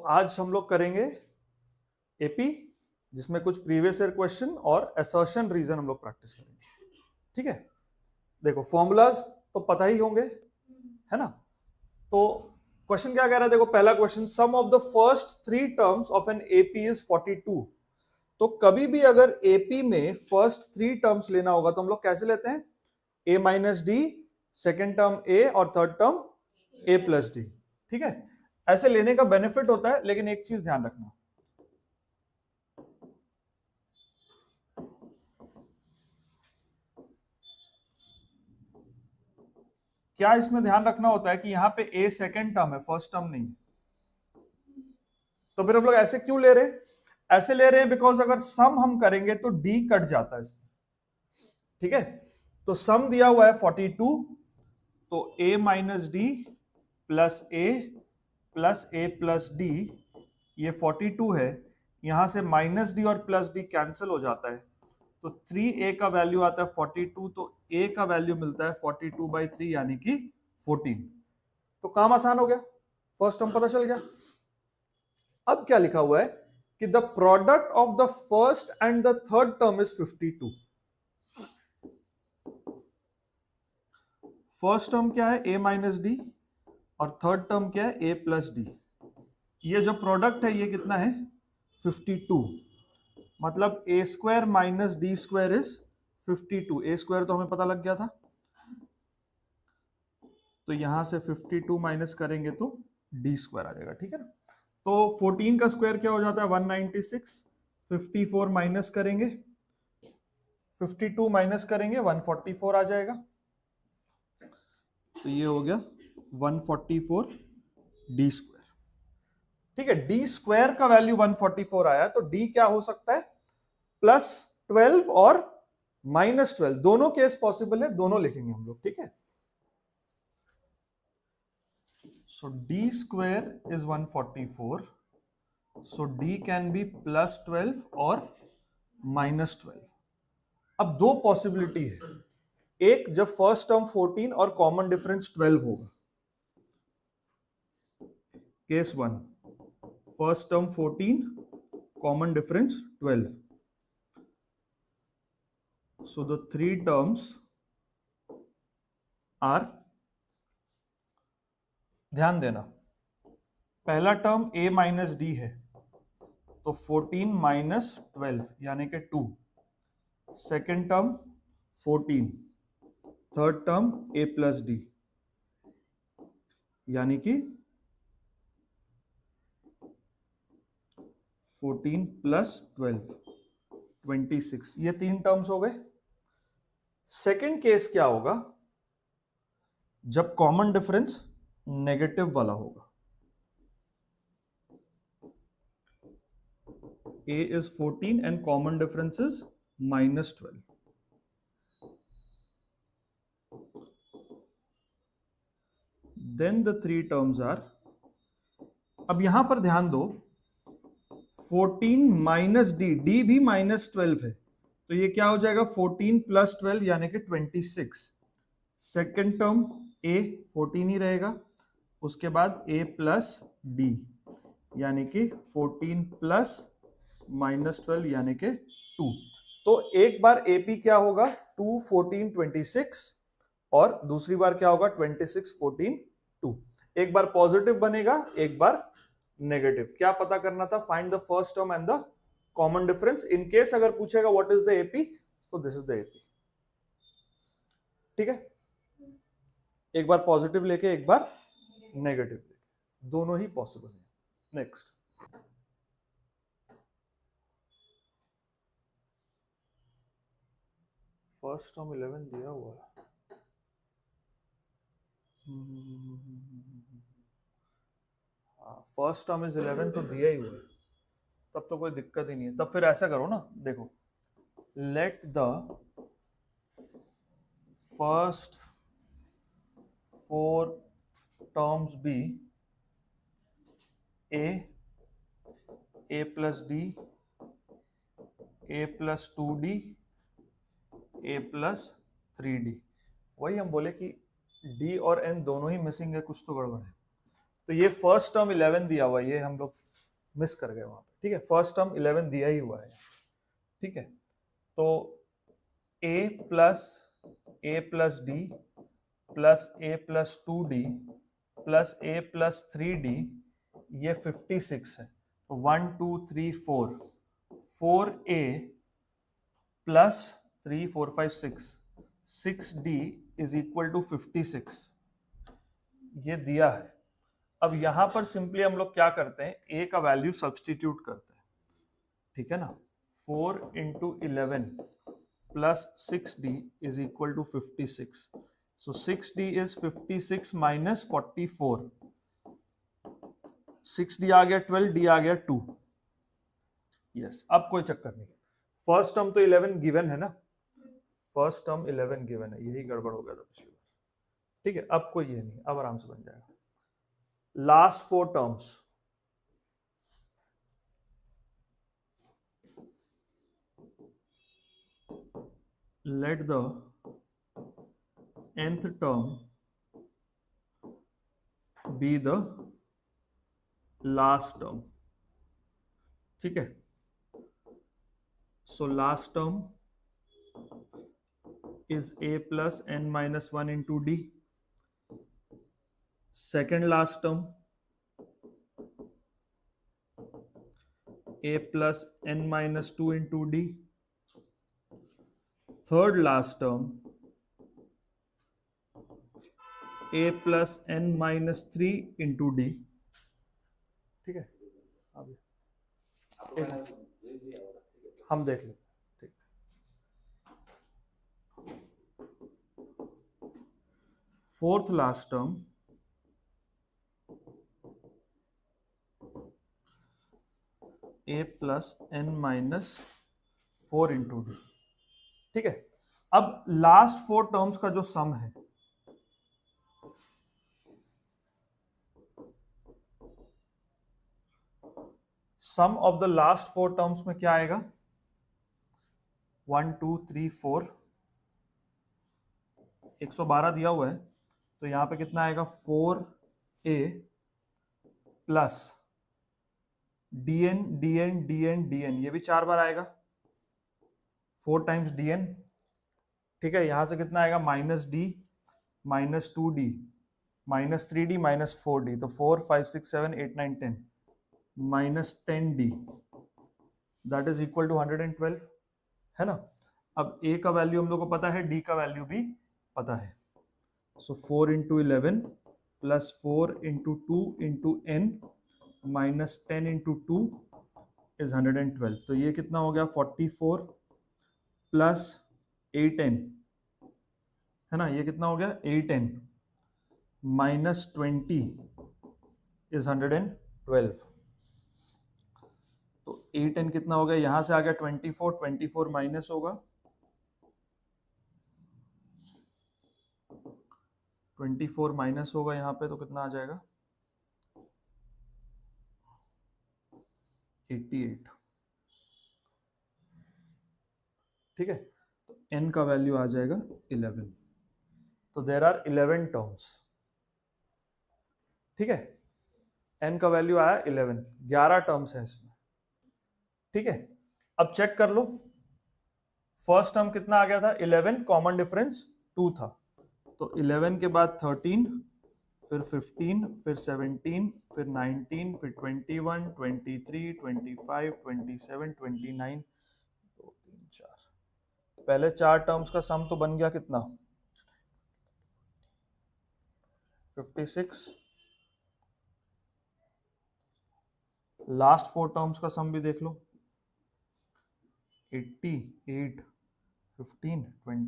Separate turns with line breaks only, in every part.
आज हम लोग करेंगे एपी, जिसमें कुछ प्रीवियस ईयर क्वेश्चन और असर्शन रीजन हम लोग प्रैक्टिस करेंगे। ठीक है, देखो फॉर्मूलाज तो पता ही होंगे, है ना। तो क्वेश्चन क्या कह रहा है, देखो पहला question, sum of the first 3 terms of an AP is 42। तो कभी भी अगर एपी में फर्स्ट 3 टर्म्स लेना होगा तो हम लोग कैसे लेते हैं, a minus D, second term a और third term a plus D. ठीक है, ऐसे लेने का बेनिफिट होता है, लेकिन एक चीज ध्यान रखना, क्या इसमें ध्यान रखना होता है कि यहां पे a सेकेंड टर्म है, फर्स्ट टर्म नहीं। तो फिर हम लोग ऐसे क्यों ले रहे हैं, ऐसे ले रहे हैं बिकॉज अगर सम हम करेंगे तो d कट जाता है इसमें। ठीक है, तो सम दिया हुआ है 42, तो a minus D plus a plus D, ये 42 है, यहां से माइनस डी और प्लस डी कैंसिल हो जाता है, तो 3a का वैल्यू आता है 42, तो a का वैल्यू मिलता है 42/3 यानी कि 14। तो काम आसान हो गया, फर्स्ट टर्म पता चल गया। अब क्या लिखा हुआ है कि the product of the first and the third term is 52। First term क्या है, a माइनस डी, और थर्ड टर्म क्या है, a प्लस डी। ये जो प्रोडक्ट है ये कितना है, 52, मतलब a square minus D square is 52। a square तो हमें पता लग गया था, तो यहां से 52 माइनस करेंगे तो d स्क्वायर आ जाएगा। ठीक है ना, तो 14 का स्क्वायर क्या हो जाता है, 196, 54 माइनस करेंगे, 52 माइनस करेंगे 144 आ जाएगा, तो ये हो गया 144 डी स्क्वायर। ठीक है, डी स्क्वायर का वैल्यू 144 आया, तो डी क्या हो सकता है, +12 और -12, दोनों केस पॉसिबल है, दोनों लिखेंगे हम लोग। ठीक है, so D square is 144, so D can be +12 और -12। अब दो पॉसिबिलिटी है, एक जब फर्स्ट टर्म 14 और कॉमन डिफरेंस 12 होगा, case 1, first term 14, common difference 12, so the 3 terms are, ध्यान देना, पहला टर्म a माइनस डी है, तो 14 माइनस 12 यानी कि 2, second term 14, third term a plus D यानी कि 14 प्लस 12 26, ये 3 टर्म्स हो गए। सेकेंड केस क्या होगा, जब कॉमन डिफरेंस नेगेटिव वाला होगा, a is 14 and common difference is -12, then the 3 terms are, अब यहां पर ध्यान दो, 14 माइनस डी, डी भी -12 है, तो ये क्या हो जाएगा, 14 प्लस 12 यानी कि 26, सेकेंड टर्म a 14 ही रहेगा, उसके बाद a प्लस डी यानी कि 14 प्लस -12 यानी कि 2। तो एक बार AP क्या होगा, 2 14 26, और दूसरी बार क्या होगा, 26 14 2। एक बार पॉजिटिव बनेगा, एक बार नेगेटिव। क्या पता करना था, find the first term and the common difference. In case अगर पूछेगा व्हाट इज द AP, तो दिस इज द AP। ठीक है, एक बार पॉजिटिव लेके एक बार नेगेटिव लेके, दोनों ही पॉसिबल है। नेक्स्ट, फर्स्ट टर्म 11 दिया हुआ है, फर्स्ट टर्म इज 11 तो दिया ही हुआ है, तब तो कोई दिक्कत ही नहीं है। तब फिर ऐसा करो ना, देखो, let the first 4 terms be a plus डी, a plus 2d, a plus 3d। वही हम बोले कि d और n दोनों ही मिसिंग है, कुछ तो गड़बड़ है। तो ये फर्स्ट टर्म 11 दिया हुआ है, ये हम लोग मिस कर गए वहां पे, ठीक है। फर्स्ट टर्म 11 दिया ही हुआ है, ठीक है। तो a plus D plus a plus 2d plus a plus 3d, ये 56 है। तो 1 2 3 4, 4a plus 3 4 5 6, 6d is equal to 56, ये दिया है। अब यहां पर सिंपली हम लोग क्या करते हैं, a का वैल्यू सब्सटीट्यूट करते हैं, ठीक है ना। 4 into 11 plus 6d is equal to 56। So 6d is 56 minus 44, 6d आ गया 12, d आ गया 2। यस, अब कोई चक्कर नहीं। फर्स्ट टर्म तो 11 गिवन है ना, फर्स्ट टर्म 11 गिवन है, यही गड़बड़ हो गया था पिछली बार, ठीक है। अब कोई ये नहीं, अब आराम से बन जाएगा। Last 4 terms, let the nth term be the last term, ठीक है। so last term is a plus n minus 1 into d, second last term a plus n minus 2 into d, third last term a plus n minus 3 into d, ठीक है। अब हम देख लेते, ठीक। Fourth last term a plus n minus 4 into D, ठीक है। अब लास्ट 4 टर्म्स का जो सम है, सम ऑफ द लास्ट 4 टर्म्स में क्या आएगा, 1 2 3 4, 112 दिया हुआ है, तो यहां पे कितना आएगा, 4a plus dn dn dn dn, ये भी 4 बार आएगा, 4 टाइम्स dn, ठीक है। यहां से कितना आएगा, minus d minus 2d minus 3d minus 4d, तो 4 5 6 7 8 9 10 minus 10d, that is equal to 112, है ना। अब a का वैल्यू हम लोग को पता है, d का वैल्यू भी पता है। सो 4 into 11 plus 4 into 2 into n minus 10 into 2 is 112। तो ये कितना हो गया, 44 प्लस 8n, है ना, ये कितना हो गया, 8n माइनस 20 इज 112। तो 8n कितना हो गया, यहां से आ गया 24, 24 माइनस होगा 24 माइनस होगा यहाँ पे, तो कितना आ जाएगा, 88, ठीक है। तो n का वैल्यू आ जाएगा 11। तो देर आर 11 टर्म्स, ठीक है। n का वैल्यू आया 11, 11 टर्म्स है इसमें, ठीक है। अब चेक कर लो, फर्स्ट टर्म कितना आ गया था, 11, कॉमन डिफरेंस 2 था, तो 11 के बाद 13, फिर 15, फिर 17, फिर 19, फिर 21, 23, 25, 27, 29, 2 3 4, पहले 4 टर्म्स का सम तो बन गया कितना, 56। लास्ट 4 टर्म्स का सम भी देख लो, 88, 15, 20,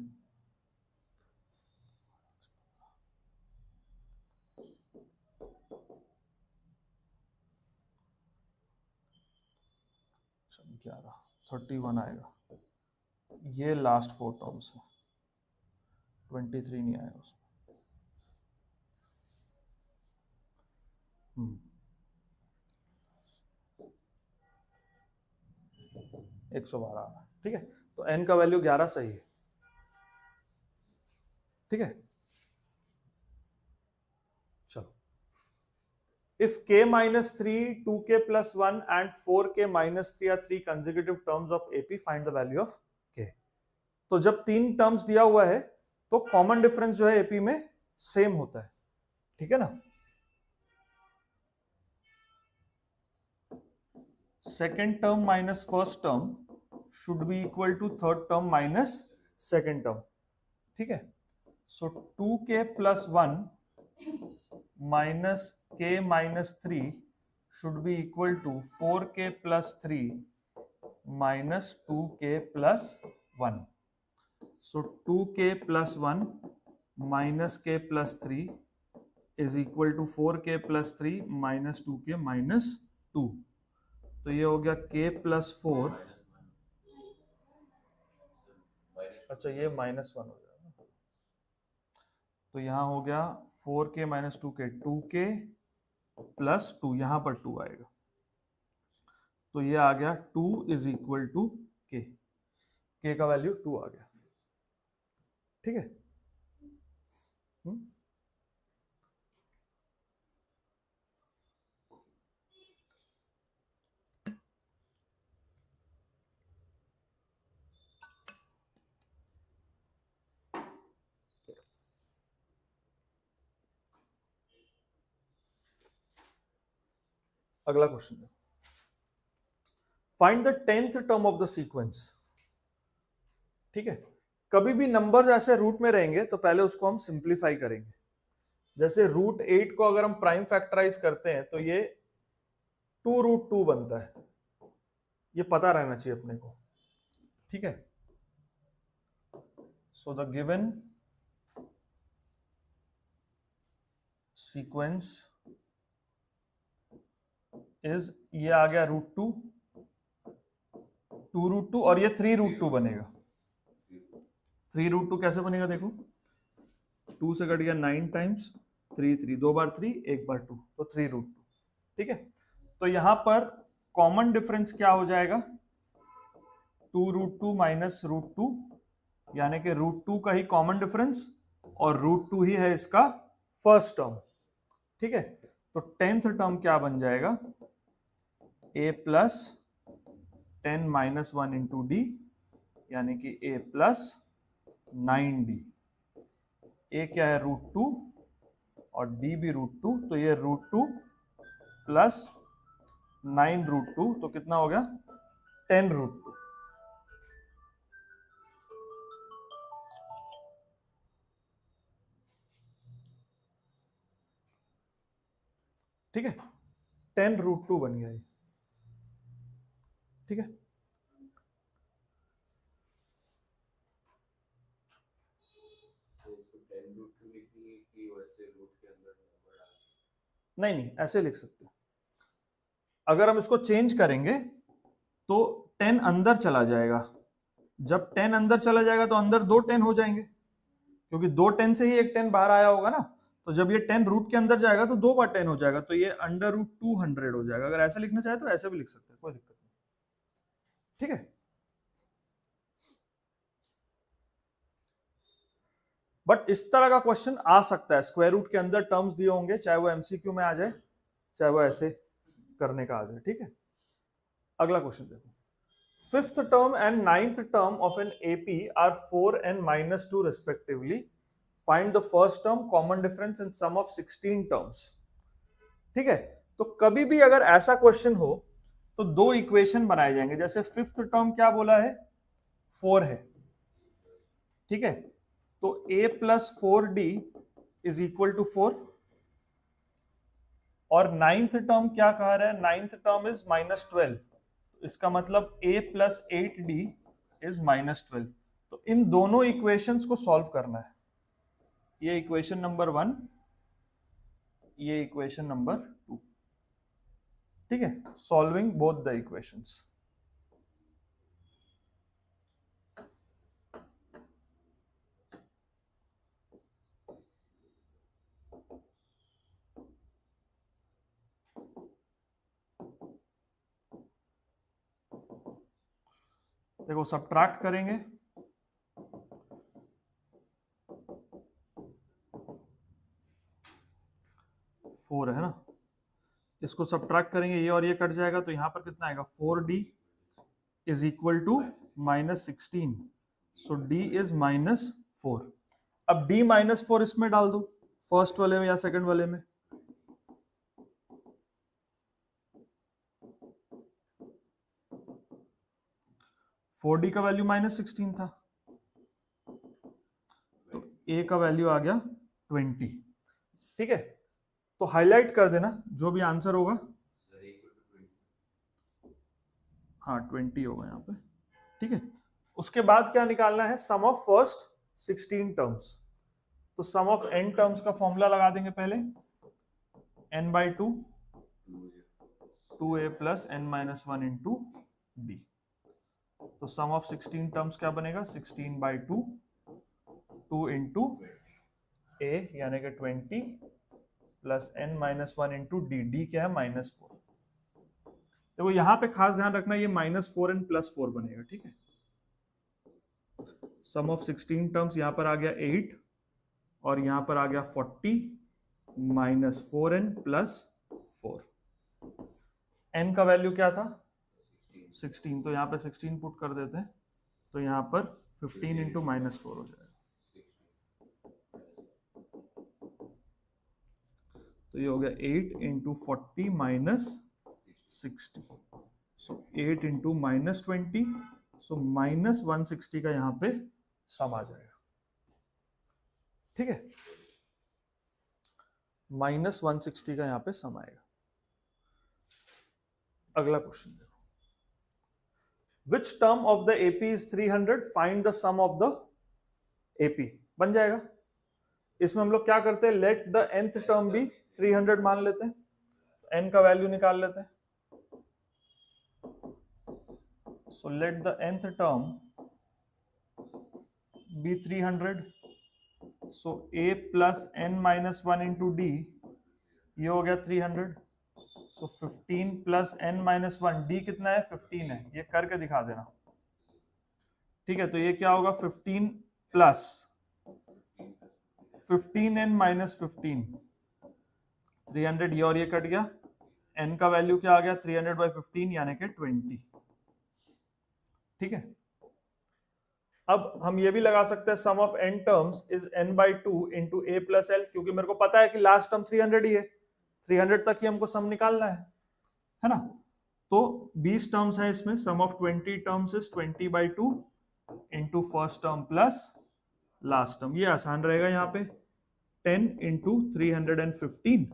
ग्यारह 31 आएगा। ये लास्ट 4 टर्म्स है, 23 नहीं आया उसमें। 112 आ रहा है, ठीक है। तो n का वैल्यू 11 सही है, ठीक है। चलो if k minus 3, 2k plus 1 and 4k minus 3 are three consecutive terms of AP, find the value of k. तो जब तीन टर्म्स दिया हुआ है तो कॉमन डिफरेंस जो है AP में सेम होता है, ठीक है ना. Second term minus first term should be equal to third term minus second term, ठीक है. सो 2k plus 1 minus k minus 3 should be equal to 4k plus 3 minus 2k plus 1. So 2k plus 1 minus k plus 3 is equal to 4k plus 3 minus 2k minus 2. तो ये हो गया k plus 4. अच्छा ये -1 हो गया, तो यहां हो गया 4k minus 2k, 2k plus 2, यहां पर 2 आएगा, तो ये आ गया 2 is equal to k. k का वैल्यू 2 आ गया, ठीक है. अगला क्वेश्चन है, find the 10th term of the sequence. ठीक है, कभी भी नंबर ऐसे रूट में रहेंगे तो पहले उसको हम सिंप्लीफाई करेंगे. जैसे √8 को अगर हम प्राइम फैक्टराइज करते हैं तो ये 2√2 बनता है, ये पता रहना चाहिए अपने को, ठीक है. So the given sequence is, ये आ गया √2, 2√2 और ये 3√2 बनेगा. 3√2 कैसे बनेगा देखो, 2 से कट गया 9 टाइम्स 3, 3 दो बार 3 एक बार 2, तो 3√2. ठीक है, तो यहां पर कॉमन डिफरेंस क्या हो जाएगा, 2√2 माइनस √2, यानी कि √2 का ही कॉमन डिफरेंस और √2 ही है इसका फर्स्ट टर्म. ठीक है, तो 10th टर्म क्या बन जाएगा, a plus 10 minus 1 into D, यानी कि a प्लस 9d. a क्या है √2 और d भी √2, तो ये √2 प्लस 9√2, तो कितना हो गया 10√2. ठीक है, 10√2 बन गया ये. ठीक है, नहीं नहीं ऐसे लिख सकते हैं. अगर हम इसको चेंज करेंगे तो 10 अंदर चला जाएगा, जब 10 अंदर चला जाएगा तो अंदर 2 10 हो जाएंगे, क्योंकि 2 10 से ही एक 10 बाहर आया होगा ना. तो जब ये 10 रूट के अंदर जाएगा तो 2 बार 10 हो जाएगा, तो ये √200 हो जाएगा. अगर ऐसे लिखना चाहे तो ऐसे भी लिख सकते हैं, कोई दिक्कत नहीं. ठीक है, बट इस तरह का क्वेश्चन आ सकता है, स्क्वायर रूट के अंदर टर्म्स दिए होंगे, चाहे वो एमसीक्यू में आ जाए चाहे वो ऐसे करने का आ जाए. ठीक है, अगला क्वेश्चन देखो, 5th term and 9th term of an AP are 4 and -2 respectively. Find the first term, common difference and sum of 16 terms. ठीक है, तो कभी भी अगर ऐसा क्वेश्चन हो तो दो इक्वेशन बनाए जाएंगे. जैसे 5th टर्म क्या बोला है, 4 है. ठीक है, तो a plus 4d is equal to 4. और 9th टर्म क्या कह रहा है, 9th टर्म इज -12, इसका मतलब a प्लस 8d इज -12. तो इन दोनों इक्वेशंस को सॉल्व करना है. ये इक्वेशन नंबर 1, ये इक्वेशन नंबर 2. ठीक है, सॉल्विंग बोथ द इक्वेशंस. देखो सब्ट्रैक्ट करेंगे, 4 है ना, इसको सब्ट्रैक्ट करेंगे, ये और ये कट जाएगा, तो यहां पर कितना आएगा 4d is equal to -16, so d is -4। अब d -4 इसमें डाल दो, फर्स्ट वाले में या सेकंड वाले में। -4d का वैल्यू -16 था, तो a का वैल्यू आ गया 20। ठीक है, तो हाईलाइट कर देना जो भी आंसर होगा। हाँ 20 होगा यहाँ पे। ठीक है, उसके बाद क्या निकालना है, सम ऑफ फर्स्ट 16 टर्म्स। तो सम ऑफ n टर्म्स का फॉर्मूला लगा देंगे पहले, n/2 2a plus n-1 into b। तो सम ऑफ 16 टर्म्स क्या बनेगा, 16/2 2 इंटू a यानी कि 20 प्लस n-1 इंटू डी क्या है -4। देखो यहां पे खास ध्यान रखना, ये -4 एंड +4 बनेगा। ठीक है, सम ऑफ 16 टर्म्स यहां पर आ गया 8 और यहां पर आ गया 40 -4n +4। n का वैल्यू क्या था 16, तो यहां पे 16 पुट कर देते हैं, तो यहां पर 15 इंटू -4 हो जाएगा। तो ये हो गया 8 इंटू 40 -60, सो 8 इंटू -20, सो -160 का यहां पे सम आ जाएगा। ठीक है, -160 का यहां पे सम आएगा। अगला क्वेश्चन देखो, which term of the AP is 300, find the sum of the AP. बन जाएगा। इसमें हम लोग क्या करते हैं, लेट द nth टर्म भी 300 मान लेते हैं, n का वैल्यू निकाल लेते हैं। So let the nth term be 300. So a plus n-1 into d, ये हो गया 300. So 15 plus n-1, d कितना है 15 है, ये करके दिखा देना। ठीक है, तो ये क्या होगा 15 प्लस 15n-15, 300, ये और ये कट गया, n का वैल्यू क्या आ गया 300/15 यानी कि 20। ठीक है, अब हम ये भी लगा सकते हैं sum of n terms is n/2 into a plus l, क्योंकि मेरे को पता है कि लास्ट टर्म 300 ही है, 300 तक ही हमको सम निकालना है ना। तो 20 टर्म्स है इसमें, sum of 20 terms is 20/2 into first term plus last term. ये आसान रहेगा, यहाँ पे 10 इंटू 315,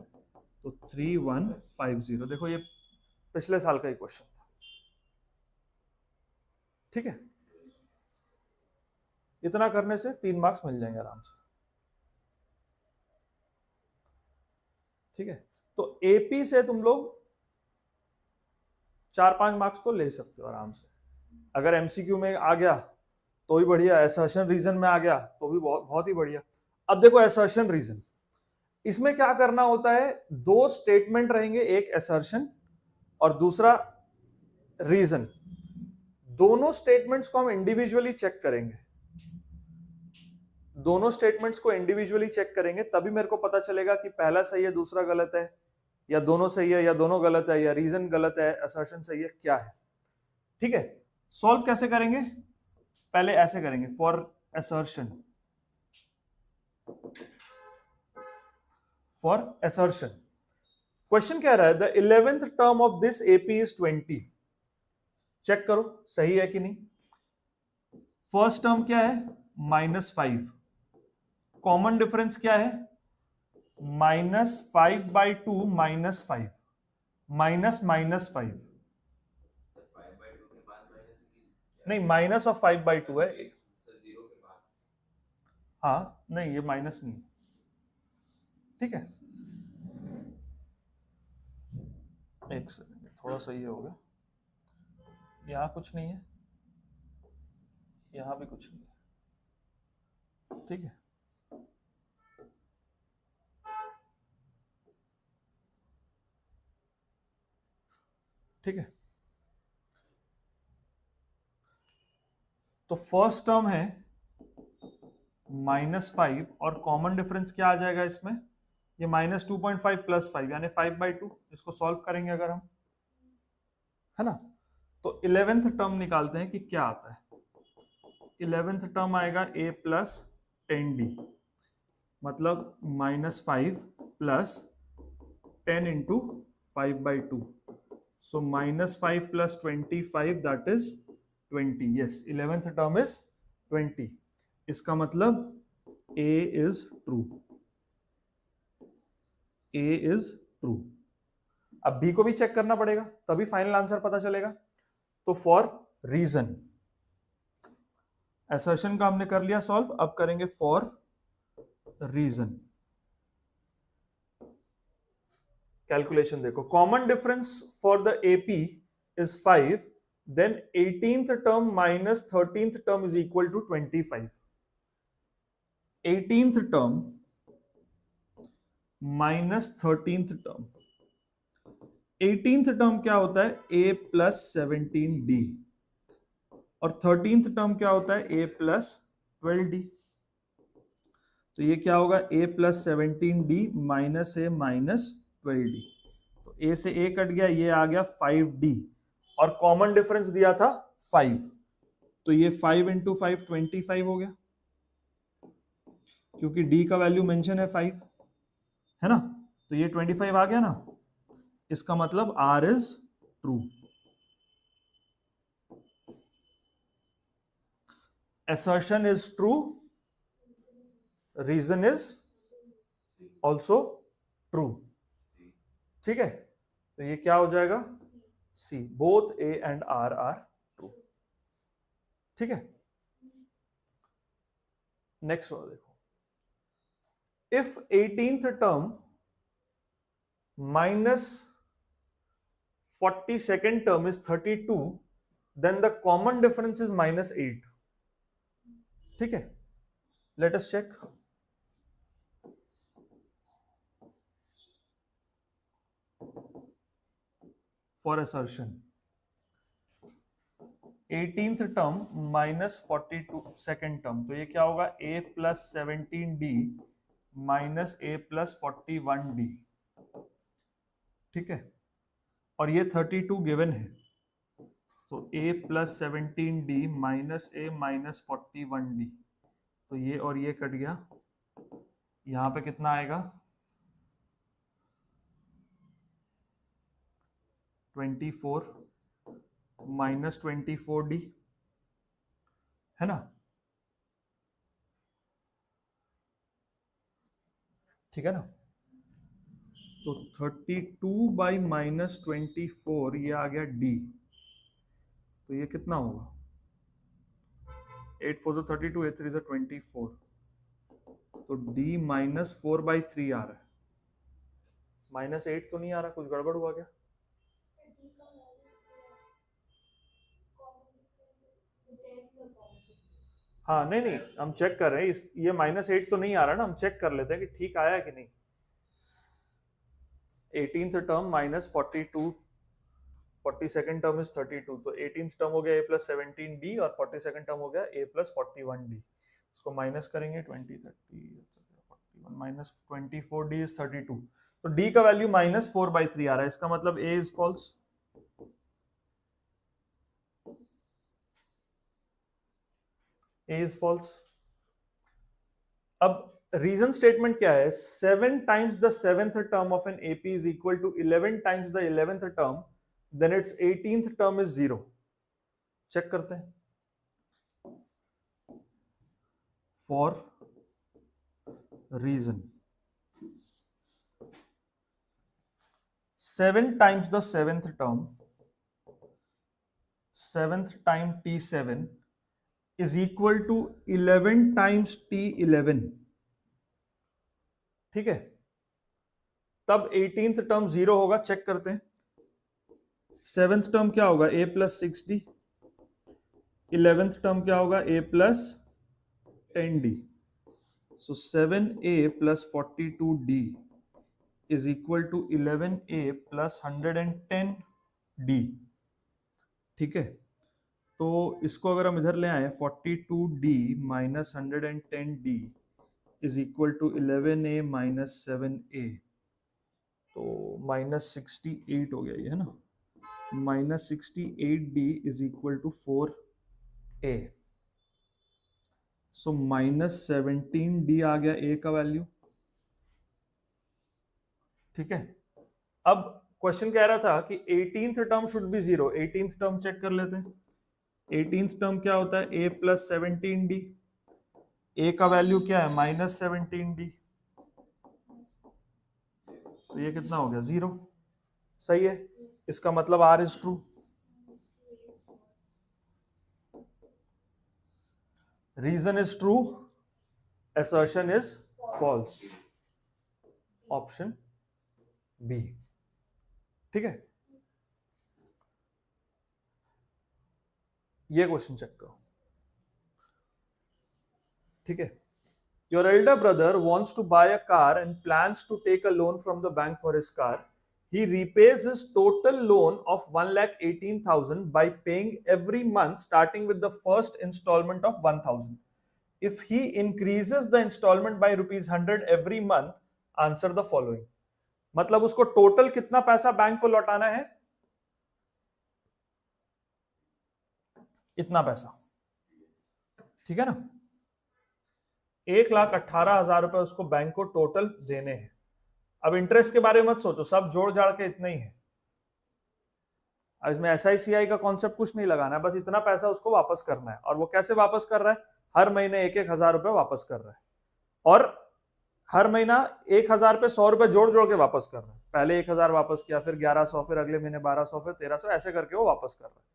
तो 3150। देखो ये पिछले साल का ही क्वेश्चन था। ठीक है, इतना करने से 3 मार्क्स मिल जाएंगे आराम से। ठीक है, तो एपी से तुम लोग 4-5 मार्क्स तो ले सकते हो आराम से। अगर एमसीक्यू में आ गया तो भी बढ़िया, असर्शन रीजन में आ गया तो भी बहुत ही बढ़िया। अब देखो असर्शन रीजन, इसमें क्या करना होता है, 2 स्टेटमेंट रहेंगे, एक असर्शन और दूसरा रीजन। दोनों स्टेटमेंट्स को हम इंडिविजुअली चेक करेंगे, दोनों स्टेटमेंट्स को इंडिविजुअली चेक करेंगे, तभी मेरे को पता चलेगा कि पहला सही है दूसरा गलत है, या दोनों सही है या दोनों गलत है, या रीजन गलत है असर्शन सही है, क्या है। ठीक है, सॉल्व कैसे करेंगे, पहले ऐसे करेंगे, for assertion, for assertion question कह रहा है the 11th term of this AP is 20। Check करो सही है कि नहीं। फर्स्ट टर्म क्या है -5, कॉमन डिफरेंस क्या है -5/2 -5 -5 नहीं, माइनस ऑफ 5/2 है। हाँ नहीं, ये माइनस नहीं। ठीक है, एक सेकंड, थोड़ा सा ये हो गया, यहां कुछ नहीं है, यहां भी कुछ नहीं है। ठीक है, ठीक है, तो फर्स्ट टर्म है -5 और कॉमन डिफरेंस क्या आ जाएगा इसमें ये -2.5 प्लस 5 यानी 5/2, इसको सॉल्व करेंगे अगर हम, है ना। तो 11th टर्म निकालते हैं कि क्या आता है। 11th टर्म आएगा a प्लस 10d, मतलब -5 plus 10 into 5/2, so -5 plus 25, that is 20. Yes, 11th term is 20. इसका मतलब A is true. A is true. अब B को भी चेक करना पड़ेगा, तभी फाइनल आंसर पता चलेगा। तो फॉर रीजन, असर्शन का हमने कर लिया सॉल्व, अब करेंगे फॉर रीजन। कैलकुलेशन देखो, common difference for the AP is 5, then 18th term minus 13th term is equal to 25. 18th term minus 13th term, 18th term क्या होता है a plus 17d, और 13th term क्या होता है a plus 12d। तो ये क्या होगा, a plus 17d minus a minus 12d, तो a से a कट गया, ये आ गया 5d, और कॉमन डिफरेंस दिया था 5, तो ये 5 इंटू 5 25 हो गया, क्योंकि d का वैल्यू मेंशन है 5, है ना। तो ये 25 आ गया ना, इसका मतलब R is true. assertion is true, reason is also true, ठीक है। तो ये क्या हो जाएगा, C, both A and R are true, ठीक है। नेक्स्ट वाला देखो, if 18th term minus 42nd term is 32, then the common difference is -8, ठीक है। Let us check. For assertion 18th term minus 42nd term, तो ये क्या होगा, a plus 17d minus a plus 41d, ठीक है। और ये 32 गिवन है, तो a plus 17d minus a minus 41d, तो ये और ये कट गया, यहां पे कितना आएगा 24 माइनस 24d, है ना, ठीक है ना। तो 32 बाई माइनस 24, ये आ गया d, तो ये कितना होगा, 8 4 32, 8 3 24, तो d माइनस 4/3 आ रहा है, -8 तो नहीं आ रहा, कुछ गड़बड़ हुआ क्या। हाँ नहीं नहीं, हम चेक कर रहे हैं, ये -8 तो नहीं आ रहा ना, हम चेक कर लेते हैं कि ठीक आया है कि नहीं। 18th term minus 42, 42nd term is 32, तो 18th टर्म हो गया a प्लस 17d और 42nd टर्म हो गया a प्लस 41d, इसको माइनस करेंगे 20 30 41 माइनस 24d इज 32, तो d का वैल्यू -4/3 आ रहा है, इसका मतलब a is false. A is false। अब रीजन स्टेटमेंट क्या है, 7 times the 7th term of an AP is equal to 11 times the 11th term, then its 18th term is 0। Check करते हैं। For reason 7 times the 7th term, 7th time t7 is equal to 11 times t11, ठीक है। तब 18th term 0 होगा, check करते हैं। 7th term क्या होगा, a plus 6d, 11th term क्या होगा, a plus 10d, so 7a plus 42d is equal to 11a plus 110d, ठीक है। तो इसको अगर हम इधर ले आए, 42d minus 110d is equal to 11a minus 7a, तो -68 हो गया ये, है ना, -68d is equal to 4a, so -17d आ गया a का वैल्यू। ठीक है, अब क्वेश्चन कह रहा था कि 18th term should be 0, 18th term check कर लेते हैं। 18th टर्म क्या होता है, a प्लस 17d, a का वैल्यू क्या है -17d, तो ये कितना हो गया 0, सही है, इसका मतलब r is true. Reason is true, assertion is false, option B. ठीक है, ये क्वेश्चन चेक करो। ठीक है, your elder brother wants to buy a car and plans to take a loan from the bank for his car. He repays his total loan of 1,18,000 by paying every month starting with the first installment of 1,000. If he increases the installment by ₹100 every month, answer the following. मतलब उसको total कितना पैसा bank को लौटाना है, इतना पैसा। ठीक है ना, 1,18,000 रुपए उसको बैंक को टोटल देने हैं। अब इंटरेस्ट के बारे में मत सोचो, सब जोड़ जाड़ के इतना ही है। इसमें SICI का कॉन्सेप्ट कुछ नहीं लगाना है, बस इतना पैसा उसको वापस करना है। और वो कैसे वापस कर रहा है, हर महीने 1,000 रुपए वापस कर रहा है, और हर महीना 1,000 पे 100 रुपए जोड़ जोड़ के वापस कर रहा है। पहले 1,000 वापस किया, फिर 1,100, फिर अगले महीने 1,200, फिर 1,300, ऐसे करके वो वापस कर रहा है।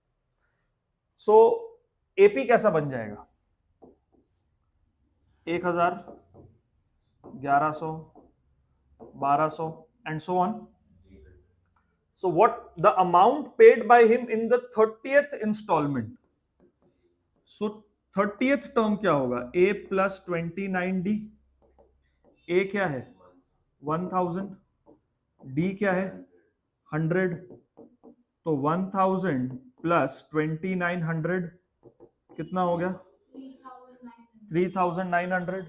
सो एपी कैसा बन जाएगा, 1,000, 1,100, 1,200 and so on. So what the amount paid by him in the 30th installment? So 30th term क्या होगा, a plus 29d, a क्या है 1,000, d क्या है 100, तो 1,000 plus 2,900 कितना हो गया 3,900।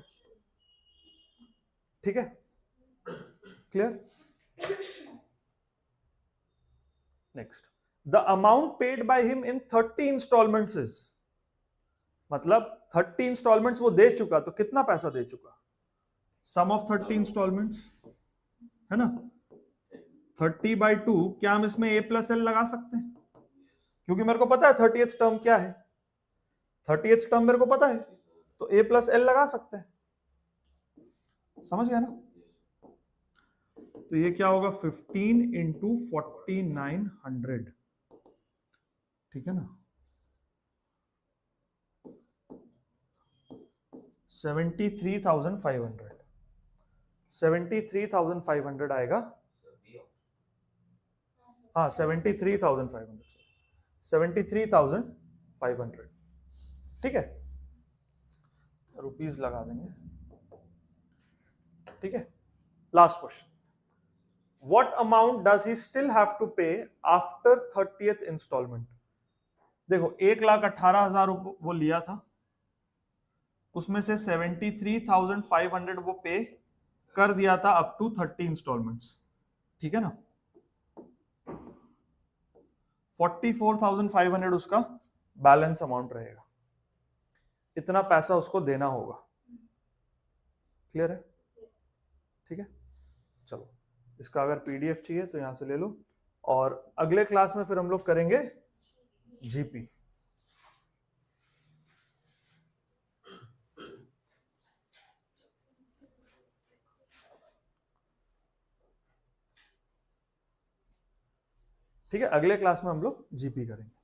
ठीक है, clear. Next, the amount paid by him in 30 installments is, मतलब 30 इंस्टॉलमेंट्स वो दे चुका, तो कितना पैसा दे चुका, सम ऑफ 30 इंस्टॉलमेंट्स, है ना, 30/2। क्या हम इसमें a प्लस एल लगा सकते हैं, क्योंकि मेरे को पता है 30th टर्म क्या है, 30th टर्म मेरे को पता है, तो a प्लस एल लगा सकते हैं। समझ गया ना, तो ये क्या होगा 15 इंटू 4,900। ठीक है ना, 73,500, 73,500 आएगा। हाँ 73,500, 73,500। ठीक है, रुपीस लगा देंगे। ठीक है, last question, what amount does he still have to pay after 30th installment? देखो 1,18,000 वो लिया था, उसमें से 73,500 वो पे कर दिया था अप टू 30 इंस्टॉलमेंट्स। ठीक है ना, 44,500 उसका बैलेंस अमाउंट रहेगा, इतना पैसा उसको देना होगा। क्लियर है, ठीक है, चलो इसका अगर PDF चाहिए तो यहां से ले लो, और अगले क्लास में फिर हम लोग करेंगे जीपी। ठीक है, अगले क्लास में हम लोग जीपी करेंगे।